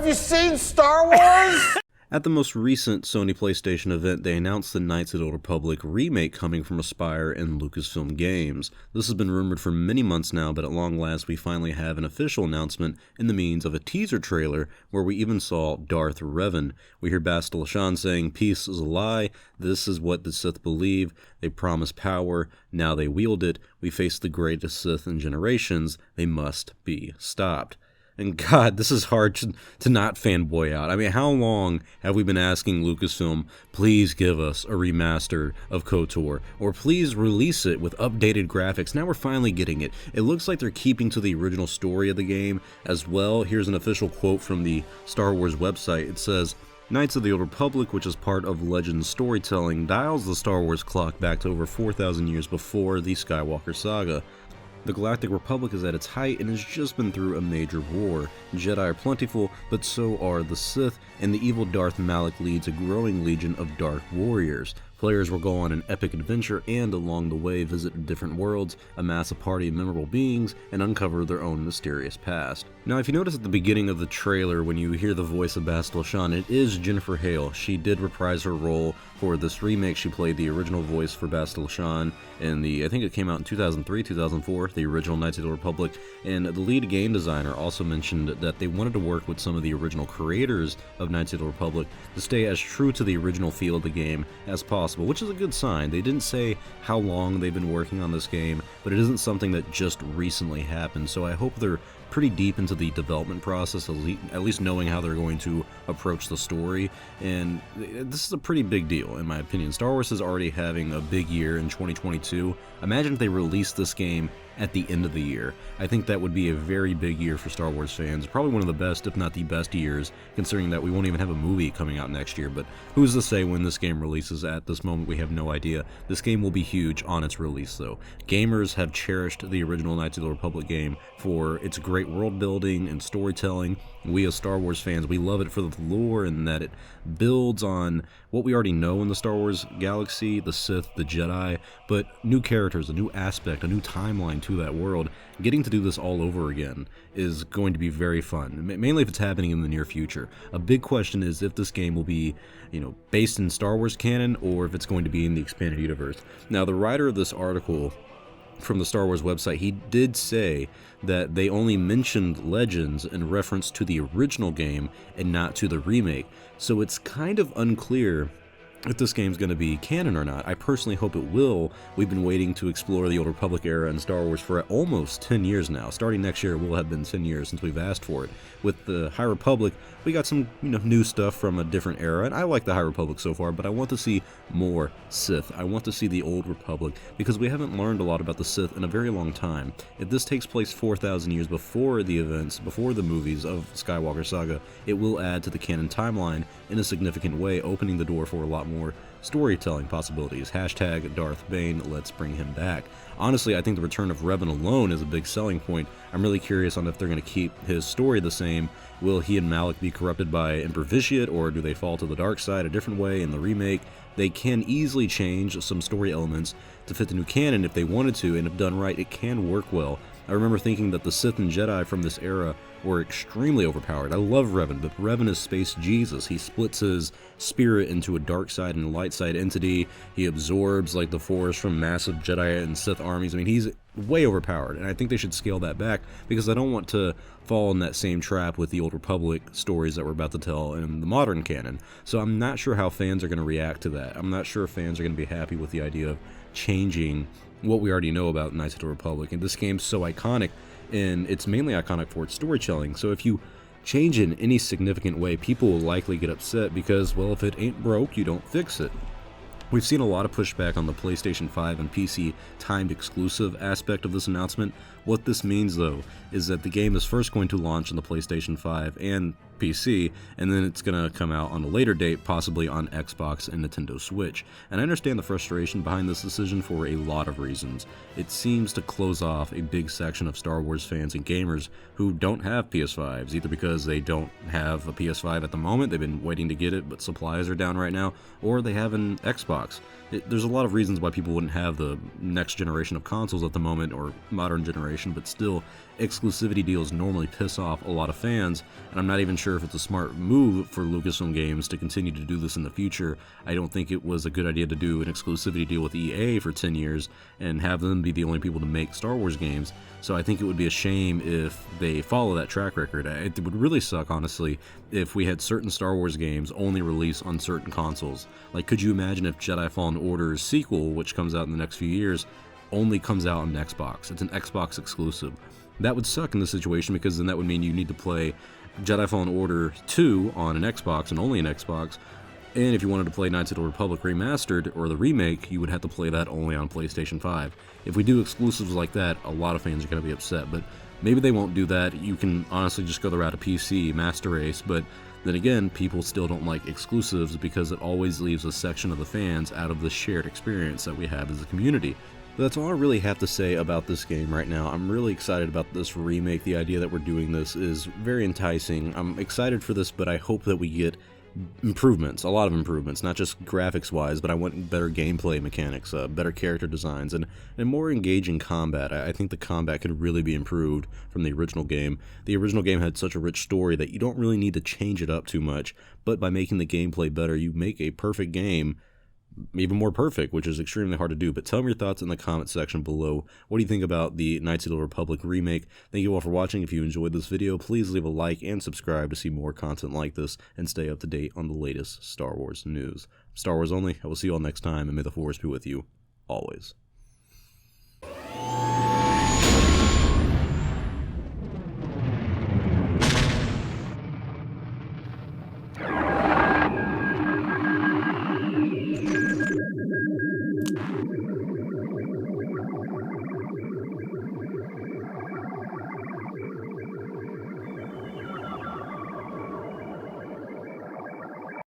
have you seen Star Wars? At the most recent Sony PlayStation event, they announced the Knights of the Old Republic remake coming from Aspyr and Lucasfilm Games. This has been rumored for many months now, but at long last we finally have an official announcement in the means of a teaser trailer where we even saw Darth Revan. We hear Bastila Shan saying, "Peace is a lie, this is what the Sith believe, they promise power, now they wield it, we face the greatest Sith in generations, they must be stopped." And God, this is hard to not fanboy out. I mean, how long have we been asking Lucasfilm, please give us a remaster of KOTOR, or please release it with updated graphics? Now we're finally getting it. It looks like they're keeping to the original story of the game as well. Here's an official quote from the Star Wars website. It says, "Knights of the Old Republic, which is part of Legends storytelling, dials the Star Wars clock back to over 4,000 years before the Skywalker saga. The Galactic Republic is at its height and has just been through a major war. Jedi are plentiful, but so are the Sith, and the evil Darth Malak leads a growing legion of dark warriors. Players will go on an epic adventure and, along the way, visit different worlds, amass a party of memorable beings, and uncover their own mysterious past." Now, if you notice at the beginning of the trailer, when you hear the voice of Bastila Shan, it is Jennifer Hale. She did reprise her role for this remake. She played the original voice for Bastila Shan in I think it came out in 2003, 2004, the original Knights of the Old Republic, and the lead game designer also mentioned that they wanted to work with some of the original creators of Knights of the Republic to stay as true to the original feel of the game as possible, which is a good sign. They didn't say how long they've been working on this game, but it isn't something that just recently happened, so I hope they're pretty deep into the development process, at least knowing how they're going to approach the story, and this is a pretty big deal in my opinion. Star Wars is already having a big year in 2022. Imagine if they released this game at the end of the year. I think that would be a very big year for Star Wars fans. Probably one of the best, if not the best years, considering that we won't even have a movie coming out next year. But who's to say when this game releases? At this moment, we have no idea. This game will be huge on its release, though. Gamers have cherished the original Knights of the Republic game for its great world building and storytelling. We as Star Wars fans, we love it for the lore and that it builds on what we already know in the Star Wars galaxy, the Sith, the Jedi, but new characters, a new aspect, a new timeline to that world. Getting to do this all over again is going to be very fun, mainly if it's happening in the near future. A big question is if this game will be, based in Star Wars canon or if it's going to be in the expanded universe. Now, the writer of this article from the Star Wars website, he did say that they only mentioned Legends in reference to the original game and not to the remake, so it's kind of unclear if this game's going to be canon or not. I personally hope it will. We've been waiting to explore the Old Republic era in Star Wars for almost 10 years now. Starting next year, it will have been 10 years since we've asked for it. With the High Republic, we got some new stuff from a different era, and I like the High Republic so far, but I want to see more Sith. I want to see the Old Republic, because we haven't learned a lot about the Sith in a very long time. If this takes place 4,000 years before the events, before the movies of Skywalker Saga, it will add to the canon timeline in a significant way, opening the door for a lot more storytelling possibilities. Hashtag Darth Bane, let's bring him back. Honestly, I think the return of Revan alone is a big selling point. I'm really curious on if they're going to keep his story the same. Will he and Malak be corrupted by Emperor Vitiate, or do they fall to the dark side a different way in the remake? They can easily change some story elements to fit the new canon if they wanted to, and if done right, it can work well. I remember thinking that the Sith and Jedi from this era were extremely overpowered. I love Revan, but Revan is space Jesus. He splits his spirit into a dark side and a light side entity. He absorbs the Force from massive Jedi and Sith armies. I mean, he's way overpowered, and I think they should scale that back because I don't want to fall in that same trap with the Old Republic stories that we're about to tell in the modern canon. So I'm not sure how fans are going to react to that. I'm not sure if fans are going to be happy with the idea of changing what we already know about Knights of the Republic. And this game's so iconic, and it's mainly iconic for its storytelling. So if you change it in any significant way, people will likely get upset because, well, if it ain't broke, you don't fix it. We've seen a lot of pushback on the PlayStation 5 and PC timed exclusive aspect of this announcement. What this means, though, is that the game is first going to launch on the PlayStation 5 and PC, and then it's going to come out on a later date, possibly on Xbox and Nintendo Switch. And I understand the frustration behind this decision for a lot of reasons. It seems to close off a big section of Star Wars fans and gamers who don't have PS5s, either because they don't have a PS5 at the moment, they've been waiting to get it, but supplies are down right now, or they have an Xbox. There's a lot of reasons why people wouldn't have the next generation of consoles at the moment, or modern generation, but still, exclusivity deals normally piss off a lot of fans, and I'm not even sure if it's a smart move for Lucasfilm Games to continue to do this in the future. I don't think it was a good idea to do an exclusivity deal with EA for 10 years and have them be the only people to make Star Wars games, so I think it would be a shame if they follow that track record. It would really suck, honestly, if we had certain Star Wars games only release on certain consoles. Like, could you imagine if Jedi Fallen Order's sequel, which comes out in the next few years, only comes out on Xbox? It's an Xbox exclusive. That would suck in this situation, because then that would mean you need to play Jedi Fallen Order 2 on an Xbox and only an Xbox, and if you wanted to play Knights of the Republic Remastered or the remake, you would have to play that only on PlayStation 5. If we do exclusives like that, a lot of fans are going to be upset, but maybe they won't do that. You can honestly just go the route of PC, Master Race, but then again, people still don't like exclusives because it always leaves a section of the fans out of the shared experience that we have as a community. That's all I really have to say about this game right now. I'm really excited about this remake. The idea that we're doing this is very enticing. I'm excited for this, but I hope that we get improvements, a lot of improvements, not just graphics-wise, but I want better gameplay mechanics, better character designs, and more engaging combat. I think the combat could really be improved from the original game. The original game had such a rich story that you don't really need to change it up too much, but by making the gameplay better, you make a perfect game even more perfect, which is extremely hard to do. But tell me your thoughts in the comment section below. What do you think about the Knights of the Republic remake? Thank you all for watching. If you enjoyed this video, please leave a like and subscribe to see more content like this and stay up to date on the latest Star Wars news. Star Wars only. I will see you all next time, and may the Force be with you always.